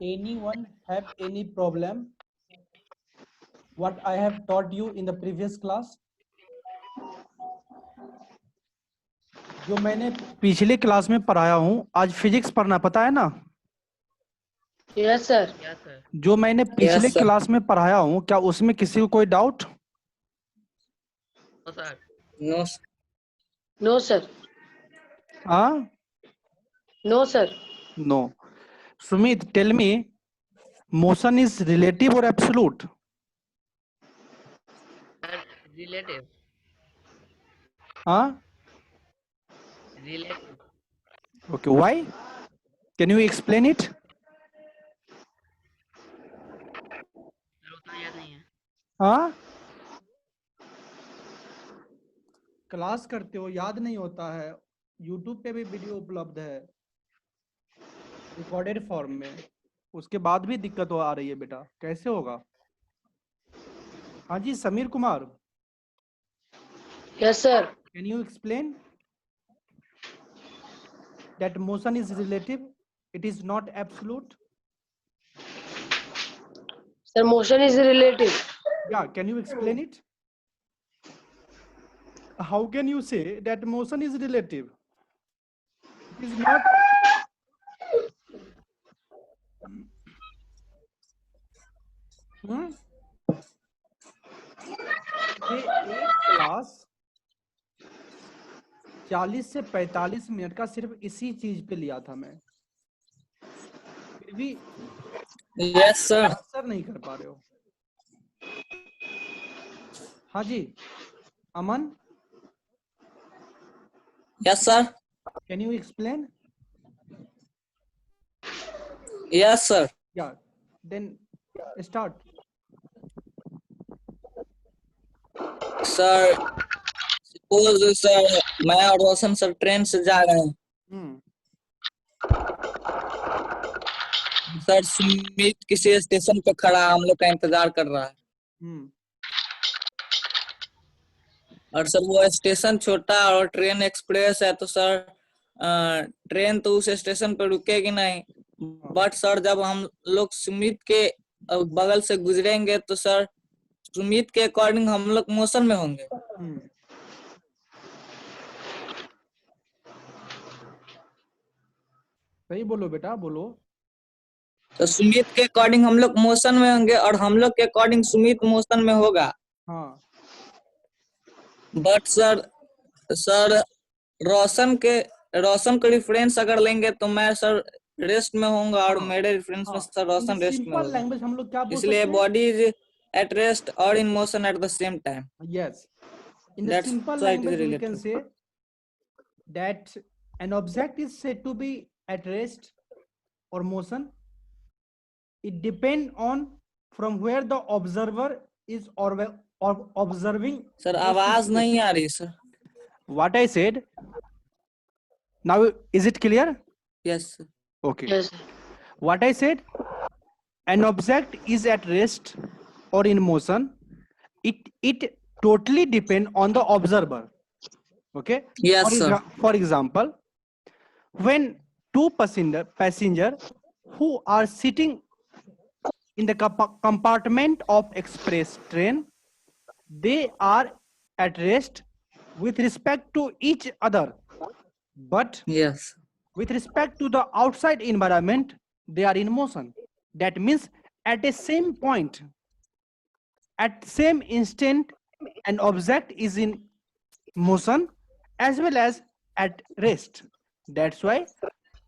Anyone have any problem what I have taught you in the previous class? जो मैंने पिछले class में पढ़ाया हूं, आज फिजिक्स पढ़ना पता है ना? Yes sir. जो मैंने पिछले Yes, sir. क्लास में पढ़ाया हूं, क्या उसमें किसी को कोई doubt? No, sir. No sir. हाँ? No sir. No. Sumit, tell me, motion is relative or absolute? Relative. हाँ? Relative. Okay, why? Can you explain it? उतना याद नहीं है। हाँ? क्लास करते हो, याद नहीं होता है। YouTube पे भी वीडियो उपलब्ध है रिकॉर्डेड फॉर्म में, उसके बाद भी दिक्कत आ रही है बेटा, कैसे होगा? हाँ जी Sameer Kumar, yes sir. Can you explain that motion is relative, it is not absolute? Sir motion is relative. Yeah, can you explain it? How can you say that motion is relative? It is not. ये एक class 40 से 45 minute का सिर्फ इसी चीज पे लिया था मैं, फिर भी Yes, sir. आंसर नहीं कर पा रहे हो। हाँ जी अमन, Yes, sir. Can you explain? Yes, sir. Yeah, then start. Sir, suppose sir, मैं और रोशन सर ट्रेन से जा रहे हैं। सर सुमित किसी स्टेशन पे खड़ा है, हम लोग का इंतजार कर रहा है। और सर वो स्टेशन छोटा और ट्रेन एक्सप्रेस है, तो सर ट्रेन तो उस स्टेशन पे रुकेगी नहीं। बट सर जब हम लोग सुमित के बगल से गुजरेंगे तो सर सुमित के अकॉर्डिंग हम लोग मोशन में होंगे। सही बोलो बेटा, बोलो। तो सुमित के अकॉर्डिंग हम लोग मोशन में होंगे और हम लोग के अकॉर्डिंग सुमित मोशन में होगा। हाँ। बट सर रोशन को रेफरेंस अगर लेंगे तो मैं सर रेस्ट में होऊंगा और मेरे रेफरेंस में सर रोशन रेस्ट में होगा। लैंग्वेज हम लोग क्या बोल सकते इसलिए हैं? बॉडी इज एट रेस्ट और in motion at the same time. Yes. In the simple language we can say that an object is said to be at rest or motion. It depends on from where the observer is or observing. Sir आवाज नहीं आ रही sir. What I said. Now is it clear? Yes sir. Okay. Yes. What I said, an object is at rest or in motion. It totally depend on the observer. Okay. Yes sir. For example, when two passenger who are sitting in the compartment of express train, they are at rest with respect to each other, but Yes. with respect to the outside environment, they are in motion. That means at a same point, at same instant, an object is in motion as well as at rest. That's why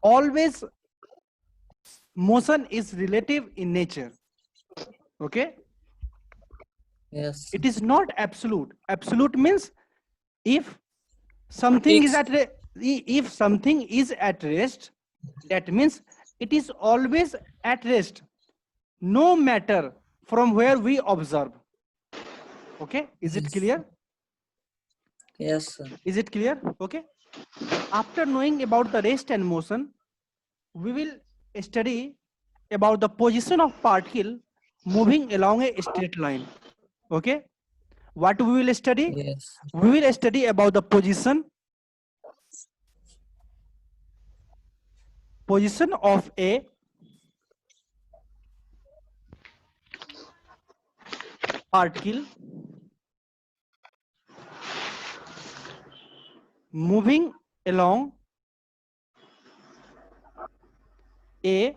always motion is relative in nature. Okay. Yes. It is not absolute. Absolute means if something is if something is at rest, that means it is always at rest, no matter from where we observe. Okay, is it clear? Yes sir. Is it clear? Okay. After knowing about the rest and motion, we will study about the position of particle moving along a straight line. Okay. What we will study? Yes. We will study about the position of a particle moving along a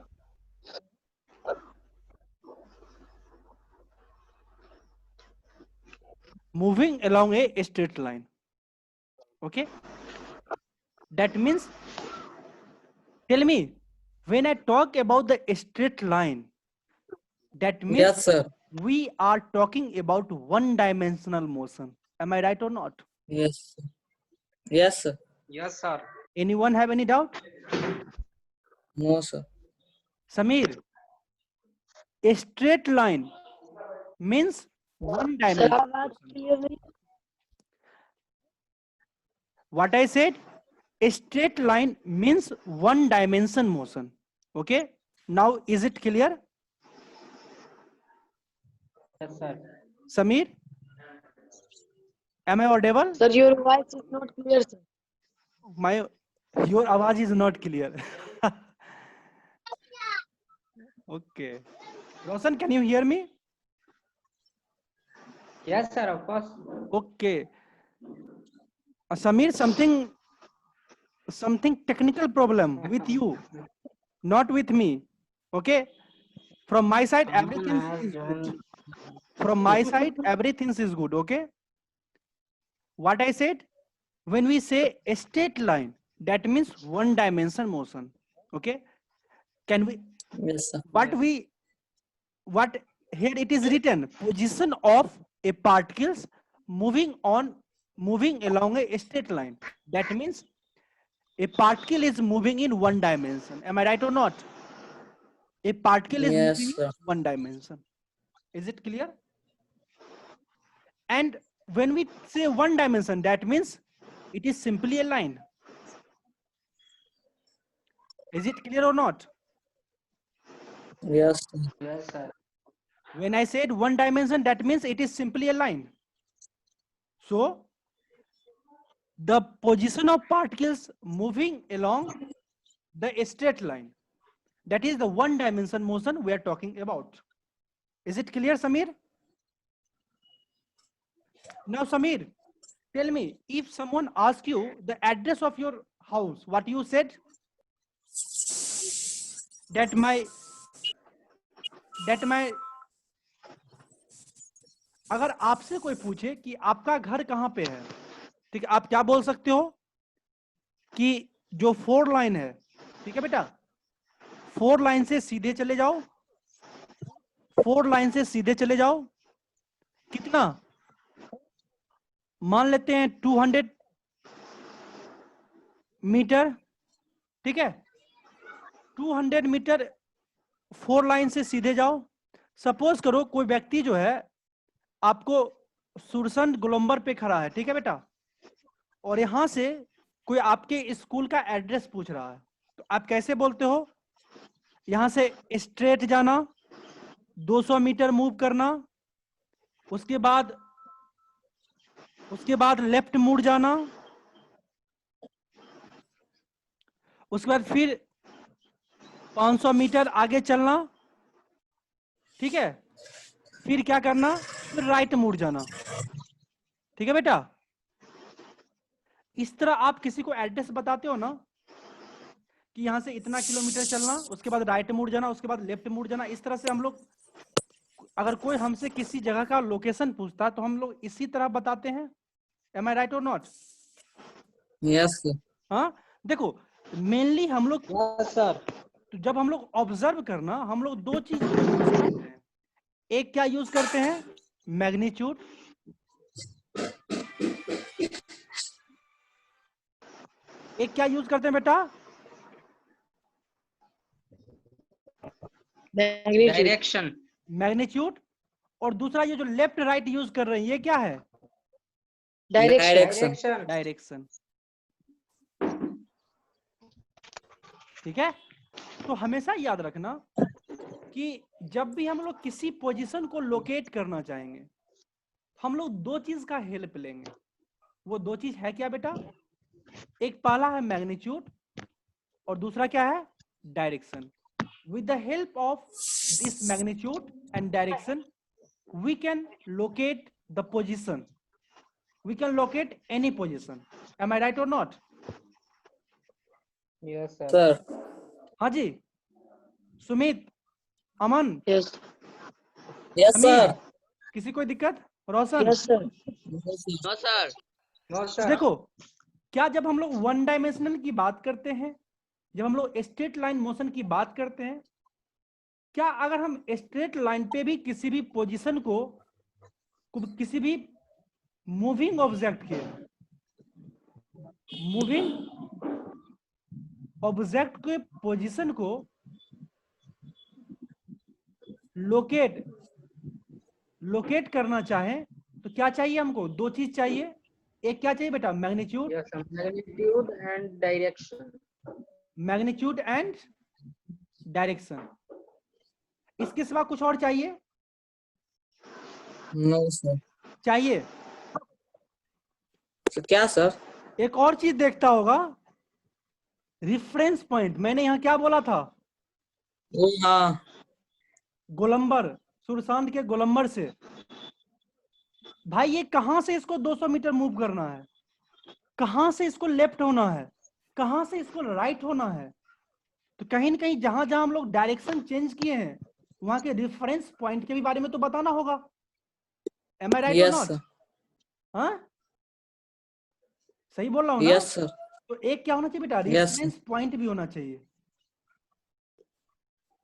straight line. Okay, that means, tell me, when I talk about the straight line, that means Yes, sir. we are talking about one dimensional motion. Am I right or not? Yes, sir. Yes, sir. Yes, sir. Anyone have any doubt? No, sir. Samir, a straight line means one Sir, dimension. आवाज clear नहीं। What I said, a straight line means one dimension motion. Okay, now is it clear? Yes, sir. Samir, am I audible? Sir, your voice is not clear, sir. Your awaz is not clear. Okay, Roshan, can you hear me? Yes, sir, of course. Okay, Samir, something technical problem with you, not with me. Okay, from my side everything is good. From my side everything is good. Okay, what I said, when we say a straight line, that means one dimension motion. Okay, can we, Yes, sir. what here it is written, position of a particles moving along a straight line. That means a particle is moving in one dimension. Am I right or not? A particle is Yes, moving sir. in one dimension. Is it clear? And when we say one dimension, that means it is simply a line. Is it clear or not? Yes, sir. Yes, sir. When I said one dimension, that means it is simply a line. So the position of particles moving along the straight line, that is the one dimension motion we are talking about. Is it clear, Samir? Now, Samir, tell me, if someone asks you the address of your house, what you said? That my अगर आपसे कोई पूछे कि आपका घर कहाँ पे है, ठीक है, आप क्या बोल सकते हो कि जो 4 लाइन है, ठीक है बेटा, 4 लाइन से सीधे चले जाओ, 4 लाइन से सीधे चले जाओ, कितना, मान लेते हैं 200 मीटर, ठीक है, 200 मीटर 4 लाइन से सीधे जाओ. सपोज करो कोई व्यक्ति जो है आपको सुरसंड गोलंबर पे खड़ा है, ठीक है बेटा, और यहां से कोई आपके स्कूल का एड्रेस पूछ रहा है, तो आप कैसे बोलते हो? यहां से स्ट्रेट जाना, 200 मीटर मूव करना, उसके बाद लेफ्ट मुड़ जाना, उसके बाद फिर 500 मीटर आगे चलना, ठीक है, फिर क्या करना, फिर राइट मुड़ जाना, ठीक है बेटा. इस तरह आप किसी को एड्रेस बताते हो ना कि यहां से इतना किलोमीटर चलना, उसके बाद राइट मुड़ जाना, उसके बाद लेफ्ट मुड़ जाना. इस तरह से हम लोग, अगर कोई हमसे किसी जगह का लोकेशन पूछता तो हम लोग इसी तरह बताते हैं. एम आई राइट और नॉट? Yes, sir. हाँ, देखो मेनली हम लोग, Yes, sir. तो जब हम लोग ऑब्जर्व करना, हम लोग 2 चीज यूज करते हैं. एक क्या यूज करते हैं? मैग्नीट्यूड. एक क्या यूज करते हैं बेटा? Magnitude. Direction. मैग्नीट्यूड. और दूसरा ये जो लेफ्ट राइट यूज कर रहे हैं, ये क्या है? Direction. Direction. डायरेक्शन. ठीक है, तो हमेशा याद रखना कि जब भी हम लोग किसी पोजीशन को लोकेट करना चाहेंगे, हम लोग 2 चीज का हेल्प लेंगे. वो 2 चीज है क्या बेटा? एक पहला है मैग्नीट्यूड और दूसरा क्या है? Direction. With the help of this magnitude and direction, we can locate the position. We can locate any position. Am I right or not? Yes, sir. Sir. हाँ जी, सुमित, अमन, Yes. Yes, Sameer, sir. किसी कोई दिक्कत? रोशन, Yes, sir. No, sir. No, तो sir. देखो, क्या जब हम लोग वन डायमेंशनल की बात करते हैं, जब हम लोग स्ट्रेट लाइन मोशन की बात करते हैं, क्या अगर हम स्ट्रेट लाइन पे भी किसी भी पोजीशन को किसी भी मूविंग ऑब्जेक्ट के पोजीशन को लोकेट करना चाहें तो क्या चाहिए हमको? दो चीज चाहिए. एक क्या चाहिए बेटा? Magnitude. Yes, sir. Magnitude and direction. Magnitude and direction. इसके सिवा कुछ और चाहिए? No, sir. चाहिए. तो क्या सर? एक और चीज देखता होगा, रिफरेंस पॉइंट. मैंने यहाँ क्या बोला था? वो हाँ. गोलंबर, सुरसांड के गोलंबर से. भाई ये कहां से इसको 200 मीटर मूव करना है, कहां से इसको लेफ्ट होना है, कहां से इसको राइट होना है. तो कहीं ना कहीं जहां जहां हम लोग डायरेक्शन चेंज किए हैं वहां के रेफरेंस पॉइंट के भी बारे में तो बताना होगा. एम आई राइट और Yes, नॉट? sir. हाँ, सही बोल रहा हूँ ना? Yes, sir. तो एक क्या होना चाहिए बेटा? Yes, रेफरेंस पॉइंट भी होना चाहिए.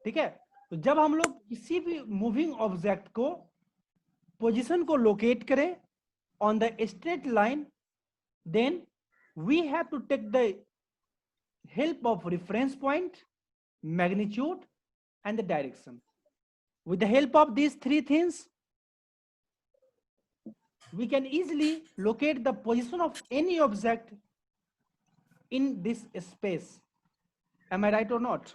ठीक है. तो जब हम लोग किसी भी मूविंग ऑब्जेक्ट को पोजीशन को लोकेट करें on the straight line, then we have to take the help of reference point, magnitude and the direction. With the help of these three things, we can easily locate the position of any object in this space. Am I right or not?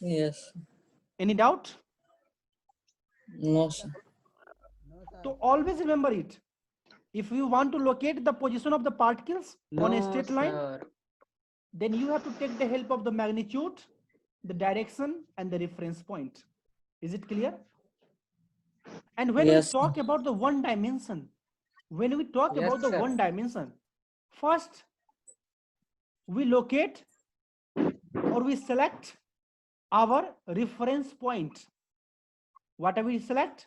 Yes. Any doubt? No, sir. So always remember it. If you want to locate the position of the particles on a No, straight line, sir. then you have to take the help of the magnitude, the direction and the reference point. Is it clear? And when Yes, we talk about the one dimension, Yes, sir. one dimension, first we locate or we select our reference point. What do we select?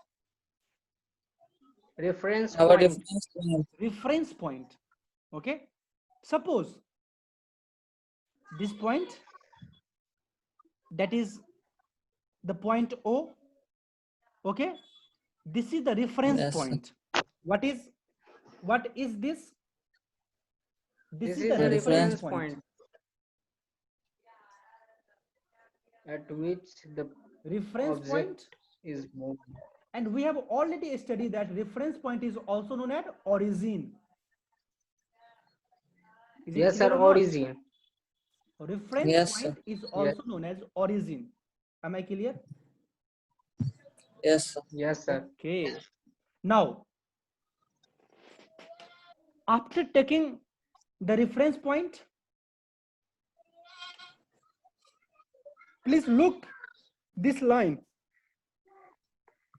Reference Our point. difference point. Reference point. Okay. Suppose this point, that is the point O. Okay. This is the reference Yes, sir. point. What is this? This is is the the reference reference point at which the reference object point. is moving. And we have already studied that reference point is also known as origin. Is it Yes, clear sir. or not? Origin. Reference Yes, sir. point is also known as origin. Am I clear? Yes, sir. Yes, sir. Okay. Now, after taking the reference point, please look this line.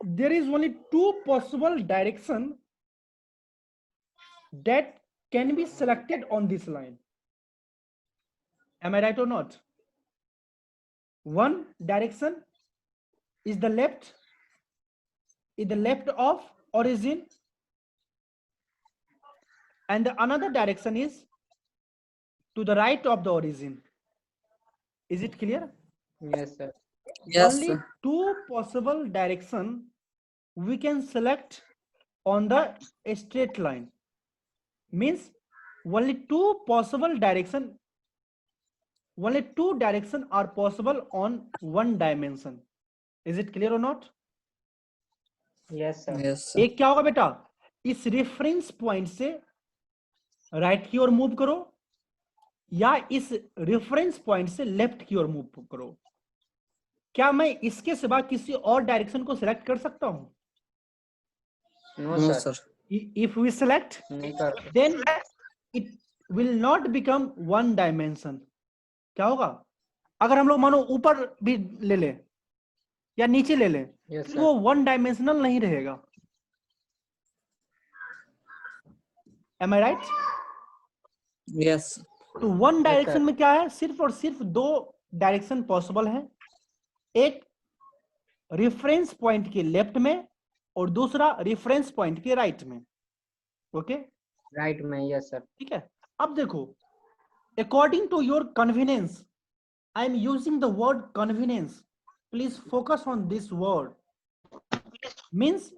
There is only two possible directions that can be selected on this line. Am I right or not? One direction is the left of origin, and the another direction is to the right of the origin. Is it clear? Yes, sir. Yes, Only sir. two possible direction we can select on the straight line. Means only two direction are possible on one dimension. Is it clear or not? Yes, sir. Yes, sir. एक क्या होगा बेटा? इस reference point से right की ओर move करो या इस रेफरेंस पॉइंट से लेफ्ट की ओर मूव करो. क्या मैं इसके सिवा किसी और डायरेक्शन को सिलेक्ट कर सकता हूं? No, No, sir. sir. If we select, नहीं कर सकते. then it will not become one dimension. क्या होगा? अगर हम लोग मानो ऊपर भी ले ले, या नीचे ले लें, Yes, फिर sir. वो वन डायमेंशनल नहीं रहेगा। एम आई राइट? यस तो वन Yes, डायरेक्शन sir. में क्या है, सिर्फ और सिर्फ दो डायरेक्शन पॉसिबल है, एक रेफरेंस पॉइंट के लेफ्ट में और दूसरा रेफरेंस पॉइंट के राइट में। Okay, Right, man. Yes, sir. ठीक है। अब देखो, according to your convenience, I am using the word convenience, please focus on this word, means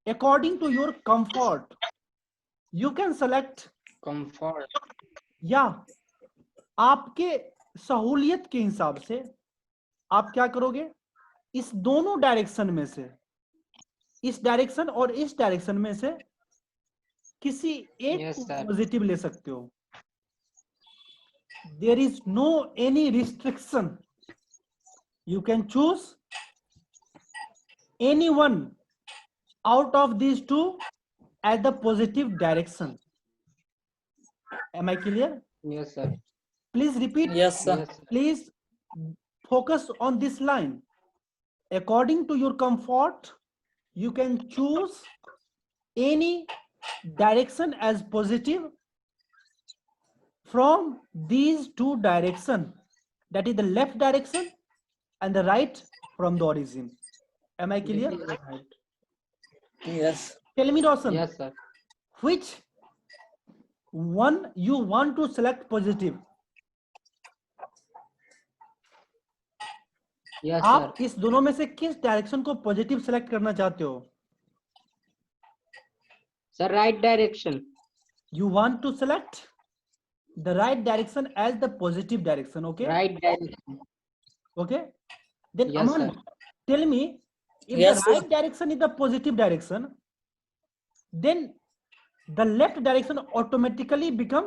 according to your comfort you can select, Comfort. या आपके सहूलियत के हिसाब से आप क्या करोगे, इस दोनों डायरेक्शन में से, इस डायरेक्शन और इस डायरेक्शन में से किसी एक Yes, को sir. पॉजिटिव ले सकते हो। There is no any restriction, you can choose any one out of these two as the positive direction. Am I clear? Yes, sir. Please repeat. Yes sir Yes, sir. Please focus on this line. According to your comfort, you can choose any direction as positive from these two directions, that is the left direction and the right from the origin. Am I clear? Right. Yes Tell me, Roshan, Yes, sir. which one you want to select positive? Yes, आप sir. इस दोनों में से किस direction को positive select करना चाहते हो? Sir, right direction. You want to select the right direction as the positive direction. Okay. Right direction. Okay. Then Yes, Aman, sir. tell me, if Yes, the right sir. direction is the positive direction, then the left direction automatically become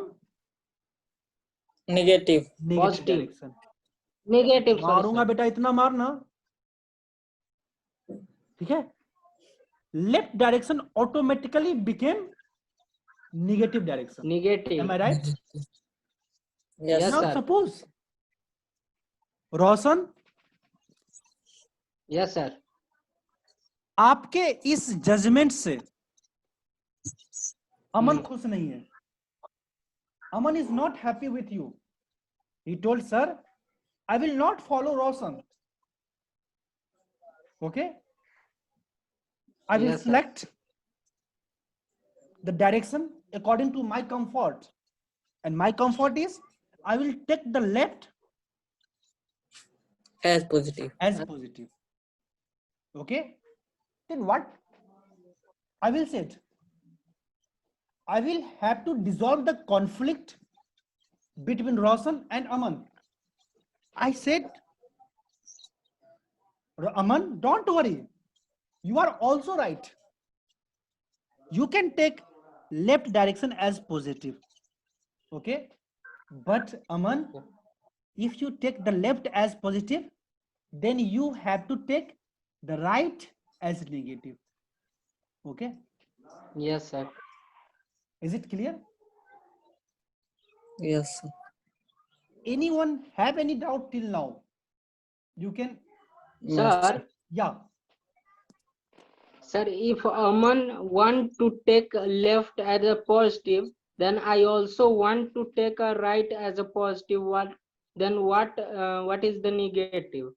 negative negative Positive. direction. Negative. Sorry, मारूंगा sir. बेटा, इतना मारना, ठीक है। Left direction automatically became negative direction. Negative. Am I right? Yes Yes, Now sir. suppose Roshan, Yes, sir. आपके इस judgement से अमन खुश नहीं है। अमन is not happy with you. He told, sir, I will not follow Roshan. Okay? I will Yes, sir. select the direction according to my comfort. And my comfort is, I will take the left as positive as positive. Okay? Then what? I will say it. I will have to dissolve the conflict between Roshan and Aman. I said, Aman, don't worry. You are also right. You can take left direction as positive. Okay? But Aman, if you take the left as positive, then you have to take the right as negative. Okay? Yes, sir. Is it clear? Yes Anyone have any doubt till now? You can, Sir, yeah. sir, if Aman want to take a left as a positive, then I also want to take a right as a positive one. Then what is the negative?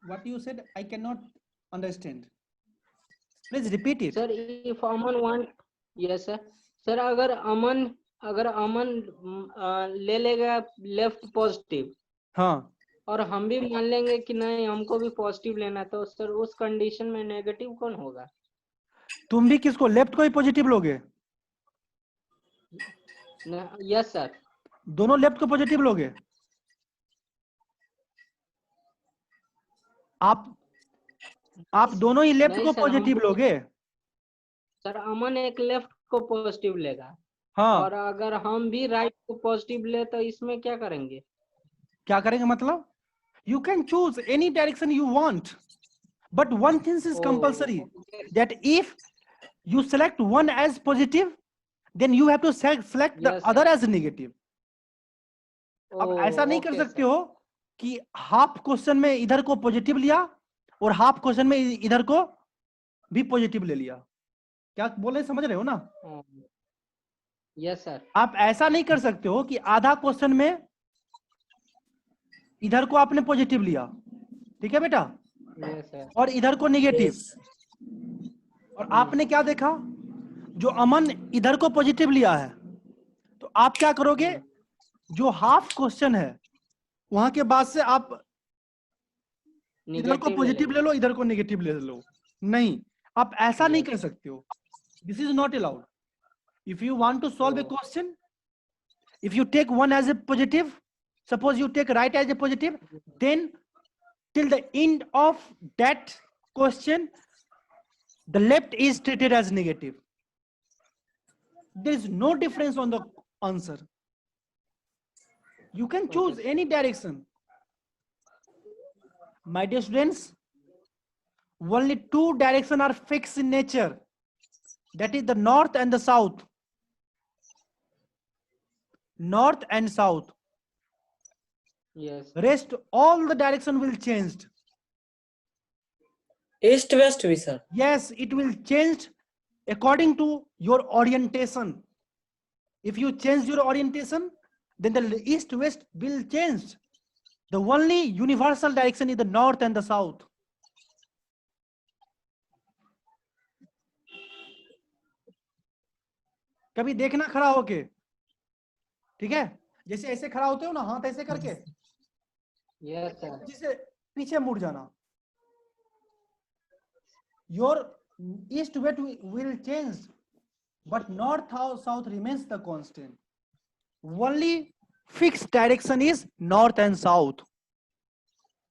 What you said, I cannot understand. Please repeat it. Sir, if Aman want, yes, sir. Sir, अगर अमन ले लेगा left positive हाँ, और हम भी मान लेंगे कि नहीं हमको भी पॉजिटिव लेना, तो सर उस कंडीशन में नेगेटिव कौन होगा? तुम भी किसको, लेफ्ट को ही पॉजिटिव लोगे? Yes sir. दोनों लेफ्ट को पॉजिटिव लोगे? आप दोनों ही लेफ्ट नहीं को सर, पॉजिटिव लोगे? सर अमन एक लेफ्ट को पॉजिटिव लेगा हाँ, और अगर हम भी राइट को पॉजिटिव ले तो इसमें क्या करेंगे? क्या करेंगे मतलब? You can choose any direction you want, but one thing is compulsory, that if you select one as positive, then you have to select the Yes, other sir. as negative. अब ऐसा नहीं कर सकते हो कि हाफ क्वेश्चन में इधर को पॉजिटिव लिया और हाफ क्वेश्चन में इधर को भी पॉजिटिव ले लिया। क्या बोले, समझ रहे हो ना? Yes sir. आप ऐसा नहीं कर सकते हो कि आधा क्वेश्चन में इधर को आपने पॉजिटिव लिया, ठीक है बेटा, यस सर। और इधर को निगेटिव। और आपने क्या देखा, जो अमन इधर को पॉजिटिव लिया है, तो आप क्या करोगे, जो हाफ क्वेश्चन है वहां के बाद से आप इधर को पॉजिटिव ले लो, इधर को नेगेटिव ले लो। नहीं, आप ऐसा नहीं कर सकते हो। This is not allowed. If you want to solve a question, if you take one as a positive, suppose you take right as a positive, then till the end of that question the left is treated as negative. There is no difference on the answer. You can choose any direction. My dear students, only two directions are fixed in nature, that is the north and the south. North and south. Yes. Rest all the direction will change. East west भी sir? Yes, it will change according to your orientation. If you change your orientation, then the east west will change. The only universal direction is the north and the south. कभी देखना खड़ा होके, ठीक है, जैसे ऐसे खड़ा होते हो ना, हाथ ऐसे करके, Yes sir. जिसे पीछे मुड़ जाना। Your east west will change, but north south remains the constant. Only fixed direction is north and south,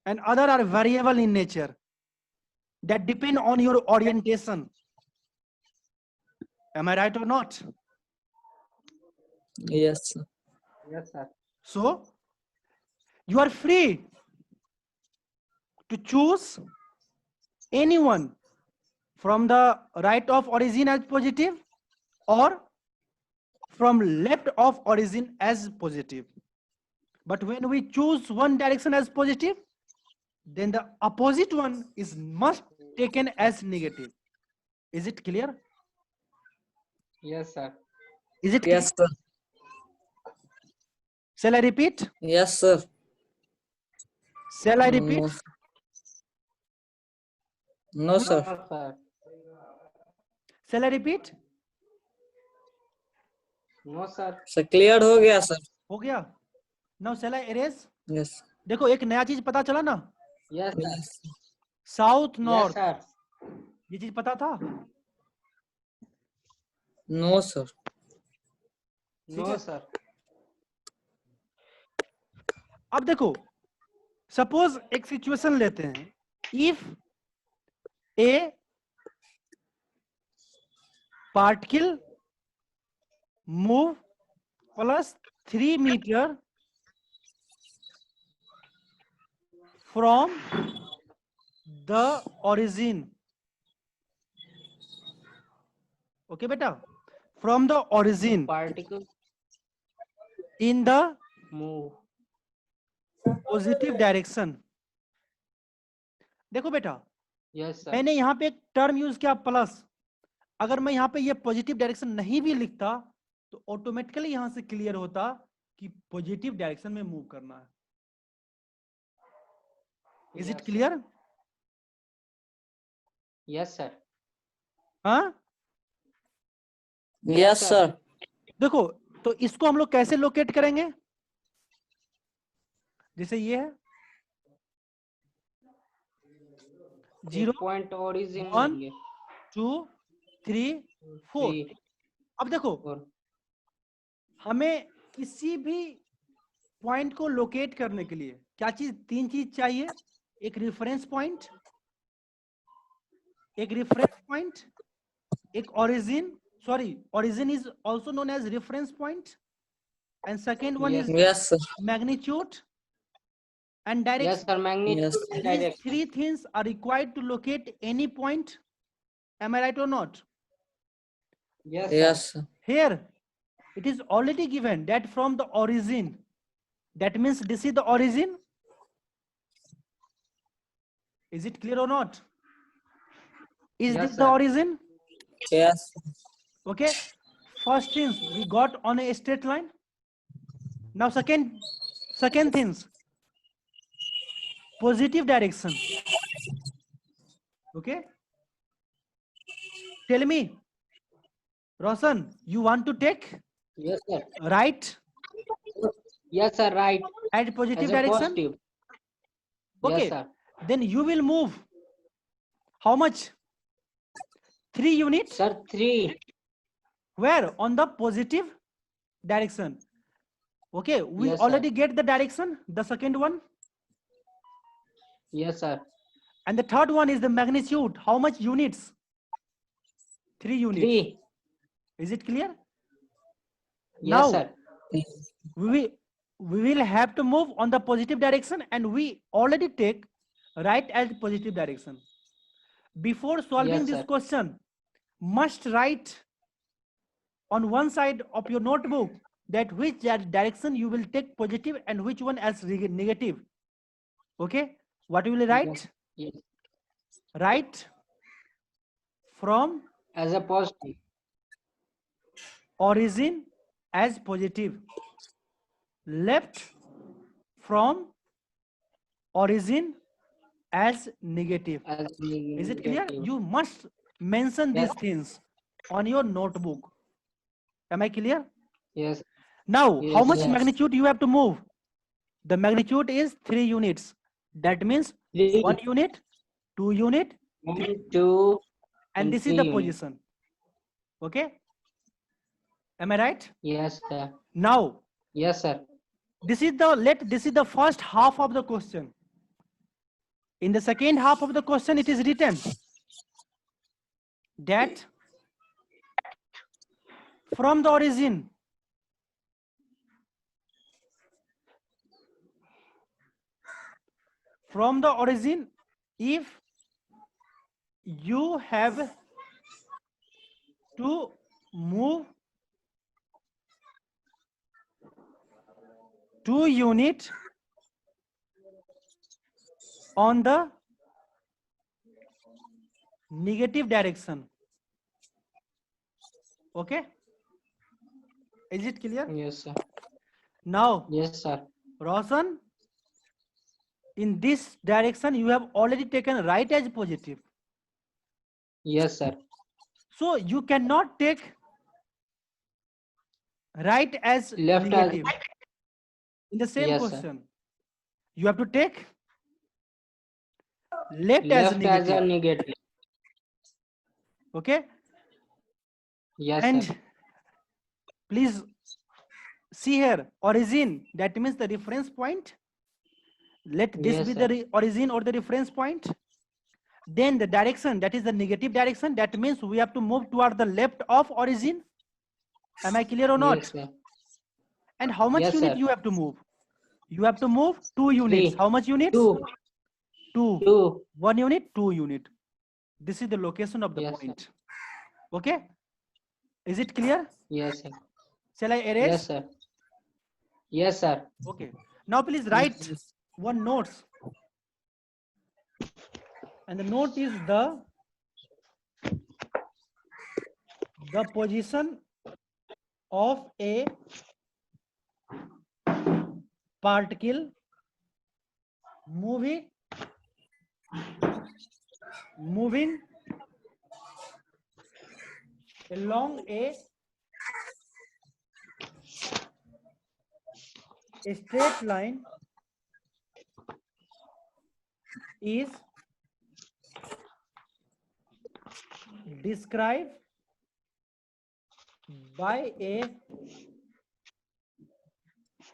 and other are variable in nature that depend on your orientation. Am I right or not? Yes sir. Yes sir. So you are free to choose anyone from the right of origin as positive or from left of origin as positive. But when we choose one direction as positive, then the opposite one is must taken as negative. Is it clear? Yes sir. Is it clear? Yes sir. Shall I repeat? Yes sir. Shall I repeat? No sir. No, sir. Shall I repeat? No sir. Sir clear हो गया sir. हो गया? Now shall I erase? Yes. देखो एक नया चीज पता चला ना, Yes sir. South Yes north, sir. ये चीज पता था? No sir. No sir. अब देखो, सपोज एक सिचुएशन लेते हैं, if a particle move +3 meter from the origin. Okay बेटा, from the origin Particle in the move. Positive direction. देखो बेटा, Yes sir. मैंने यहाँ पे एक टर्म यूज किया प्लस। अगर मैं यहाँ पे ये पॉजिटिव डायरेक्शन नहीं भी लिखता तो ऑटोमेटिकली यहाँ से क्लियर होता कि पॉजिटिव डायरेक्शन में मूव करना है। Is it Yes, clear? Yes sir. हाँ, यस सर। देखो तो इसको हम लोग कैसे लोकेट करेंगे? जैसे ये है 0 Point origin 1 लेंगे. 2 3 4। 3, अब देखो 4. हमें किसी भी पॉइंट को लोकेट करने के लिए क्या चीज, तीन चीज चाहिए। एक रेफरेंस पॉइंट, एक origin, sorry origin is also known as reference point, and second one Yes, इज yes sir. Magnitude and Yes direction. sir. Magnitude Yes. and These direction. three things are required to locate any point. Am I right or not? Yes sir. Yes sir. Here it is already given that from the origin, that means this is the origin, Is it clear or not? Is Yes, this the sir. origin? Yes. Okay. First things we got on a straight line. Now second things, positive direction. Okay. Tell me, Roshan, you want to take Yes, sir. right Yes, sir. Right. and As positive a direction? positive. Okay. Yes, sir. Then you will move how much? 3 units. Sir, 3. Where? On the positive direction. Okay, we Yes, sir. already get the direction, the second one. Yes, sir. And the third one is the magnitude. How much units? 3 units. 3. Is it clear? Yes, Now, sir. we will have to move on the positive direction, and we already take right as positive direction. Before solving Yes, this sir. question, must write on one side of your notebook that which direction you will take positive and which one as negative. Okay, what will you write? Yes. Right from As a positive. origin as positive, left from origin as negative. As Is it clear? negative. You must mention Yes. these things on your notebook. Am I clear? Yes. Now, how Yes, much yes. magnitude you have to move? The magnitude is 3 units. That means 3. 1 unit, 2 unit, 1, 2, and this is 3 the units. position. Okay? Am I right? Yes, sir. Now, Yes, sir. this is the first half of the question. In the second half of the question, it is written that from the origin, if you have to move 2 unit on the negative direction. Okay? Is it clear? Yes, sir. Now, Yes, sir. Roshan, in this direction, you have already taken right as positive. Yes, sir. So you cannot take right as Left as negative. In the same Yes, sir. question, you have to take left as left as a negative. negative. Okay? Yes, And sir. please see here, origin, that means the reference point. Let this Yes, be sir. the origin or the reference point. Then the direction, that is the negative direction. That means we have to move toward the left of origin. Am I clear or not? Yes, sir. And how much Yes, unit sir. you have to move? You have to move 2 units. 3. How much units? 2. 2. 2. 1 unit, 2 unit. This is the location of the Yes, sir. point. Okay? Is it clear? Yes, sir. Shall I erase? Yes, sir. Yes, sir. Okay. Now please write one notes. And the note is the position of a particle moving along a straight line is described by a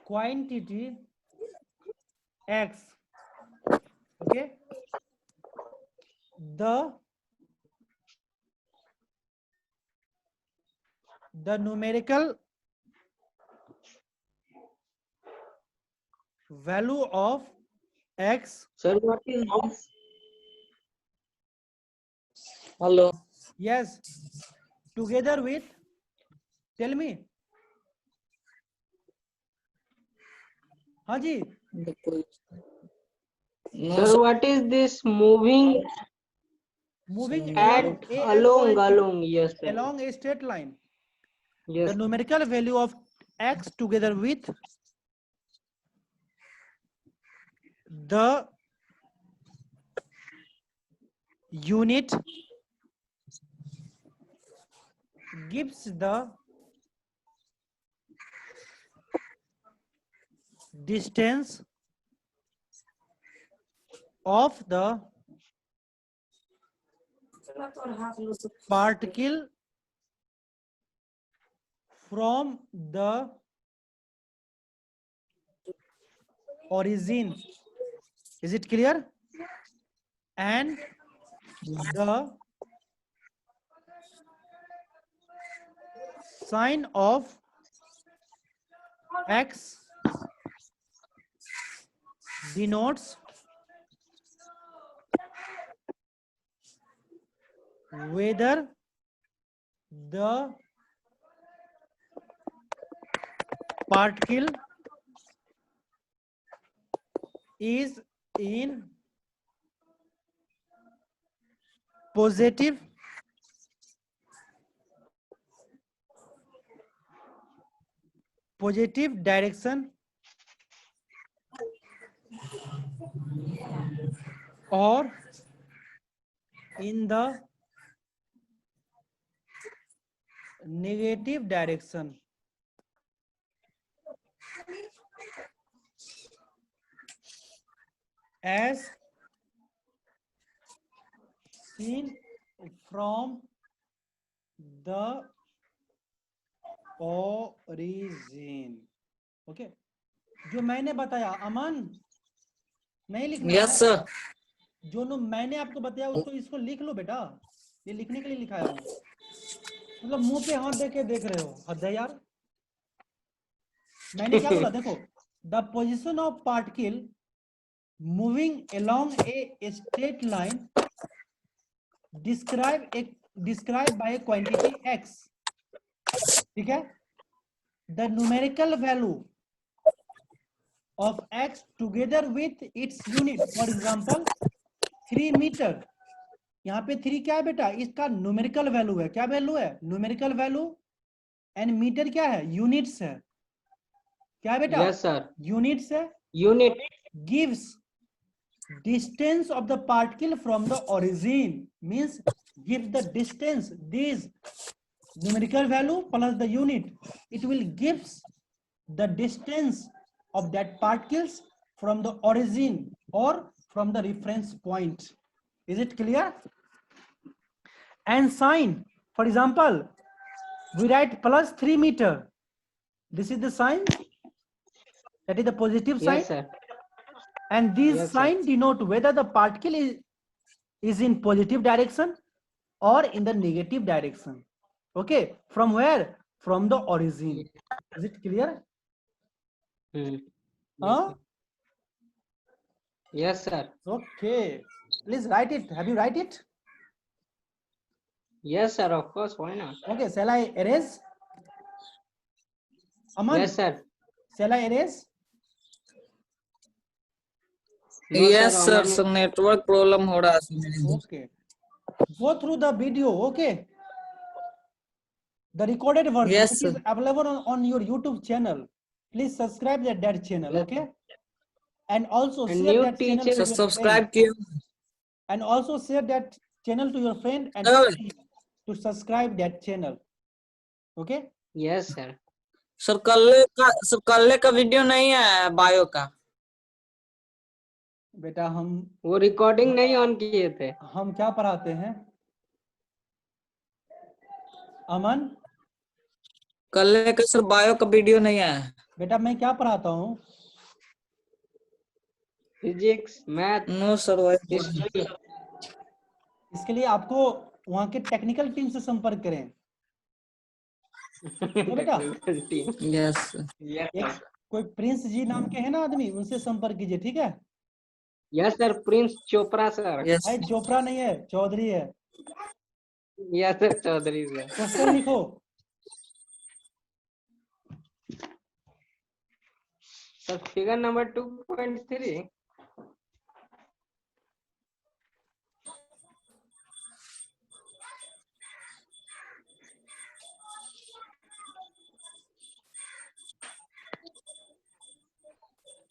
quantity x. Okay, the numerical value of x. Sir, what is this? Hello. Yes, together with, tell me. हाँ जी, No, Sir, what is this moving Moving at along a along point along? Yes, sir. along a straight line. Yes. The numerical value of x together with the unit gives the distance of the particle from the origin. Is it clear? And the sign of x denotes whether the particle is in positive direction or in the negative direction. As seen from the origin. Okay, जो मैंने बताया अमन नहीं लिखना yes है, sir. जो मैंने आपको बताया उसको इसको लिख लो बेटा, ये लिखने के लिए लिखाया हूँ। मतलब मुंह पे हाथ देके देख रहे हो, हद है यार। मैंने क्या बोला देखो, the position of particle moving along a straight line described by a quantity x, ठीक है। The numerical value of x together with its unit, for example 3 metre, यहाँ पे 3 क्या है बेटा, इसका न्यूमेरिकल वैल्यू है। क्या वैल्यू है? Numerical value. एंड मीटर क्या है? यूनिट्स है। क्या है बेटा? Yes, sir. यूनिट्स है। Unit. Gives distance of the particle from the origin, means gives the distance, this numerical value plus the unit, it will gives the distance of that particles from the origin or from the reference point. Is it clear? And sign, for example, we write plus 3 meter. This is the sign, that is the positive sign. Yes, sir. And this Yes, sir. sign denote whether the particle is in positive direction or in the negative direction. Okay, from where? From the origin. Is it clear? Hmm. Huh? Yes, sir. Okay, please write it. Have you write it? Yes, sir. Of course. Why not? Okay, shall I erase? Aman, Yes, sir. shall I erase? No, yes sir, Aman. sir network problem हो रहा है मेरे इधर। Okay, go through the video. Okay, the recorded version, Yes, which sir. is available on your YouTube channel. Please subscribe that channel. Yes. Okay, and also And share new that channel teacher- to sir your friend. Subscribe किए And also share that channel to your friend and Sir. tell him to subscribe that channel. Okay, Yes, sir. Sir कल का video नहीं है bio का। बेटा वो recording नहीं on किए थे। हम क्या पढ़ाते हैं अमन? कल का सर बायो का वीडियो नहीं है। बेटा मैं क्या पढ़ाता हूँ? फिजिक्स, मैथ, नो सर वही हिस्ट्री। इसके लिए आपको वहाँ के टेक्निकल टीम से संपर्क करें। बेटा यस एक कोई प्रिंस जी नाम के है ना आदमी, उनसे संपर्क कीजिए, ठीक है? Yes sir, Prince Chopra sir. Yes भाई चोपड़ा नहीं है, चौधरी है। Yes sir, Chaudhary sir. Question लिखो। Sir figure number 2.3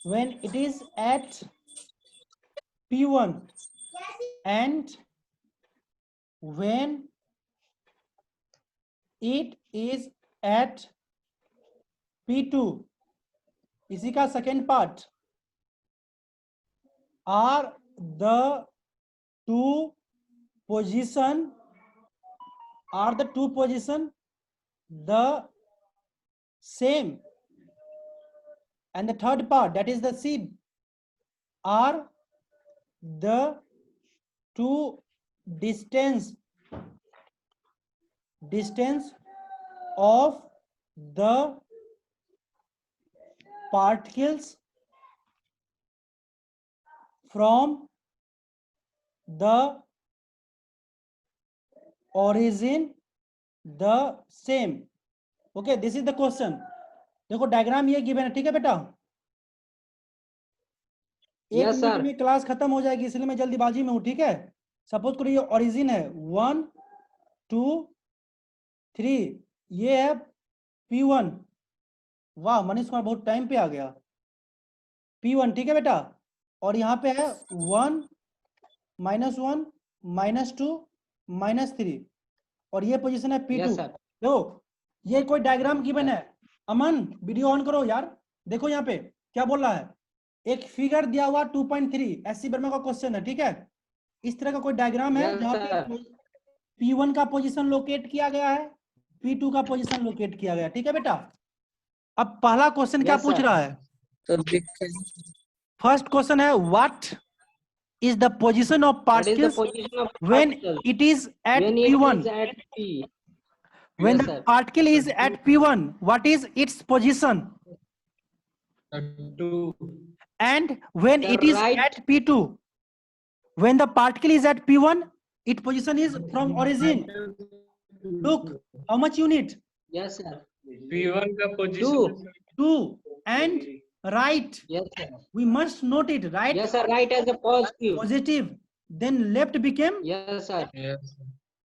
when it is at P1 and when it is at P2, इसी का second part, are the two position the same, and the third part, that is the C, are the two distance of the particles from the origin the same. Okay, this is the question. देखो diagram ये given है, ठीक है बेटा? एक Yes, minute sir. में class खत्म हो जाएगी, इसलिए मैं जल्दीबाजी में हूँ, ठीक है? सपोज करो ये ओरिजिन है 1 2 3, ये है P1. वाह मनीष कुमार बहुत टाइम पे आ गया. P1, ठीक है बेटा? और यहाँ पे है 1 -1 -2 -3, और ये पोजीशन है P2. Yes, sir. देखो ये कोई डायग्राम गिवन है. अमन वीडियो ऑन करो यार. देखो यहाँ पे क्या बोल रहा है, एक फिगर दिया हुआ 2.3, एससी वर्मा का क्वेश्चन है, ठीक है? इस तरह का कोई डायग्राम है Yes, जहाँ sir. पे P1 का पोजीशन लोकेट किया गया है, P2 का पोजीशन लोकेट किया गया, ठीक है बेटा? अब पहला क्वेश्चन क्या Yes, पूछ sir. रहा है? तो फर्स्ट क्वेश्चन है what is the position of What is the particles position of when particles it is at when it P1? is at P? When Yes, the sir. particle is at P1, what is its position? And when The it is right- at P2, when the particle is at P1, its position is from origin. Look, how much you need? Yes, sir. P1 का 2. Position 2 and right. Yes, sir. We must note it, right? Yes, sir. Right as a positive. Positive. Then left became Yes, sir. yes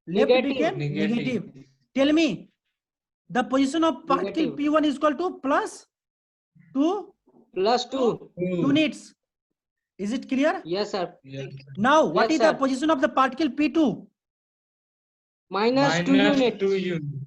left Negative. became Negative. negative. Tell me, the position of particle Negative. P1 is equal to plus 2 Plus 2. units. Is it clear? Yes, sir. yes Now, what Yes, is the sir. position of the particle P2? Minus 2 minus units. 2 units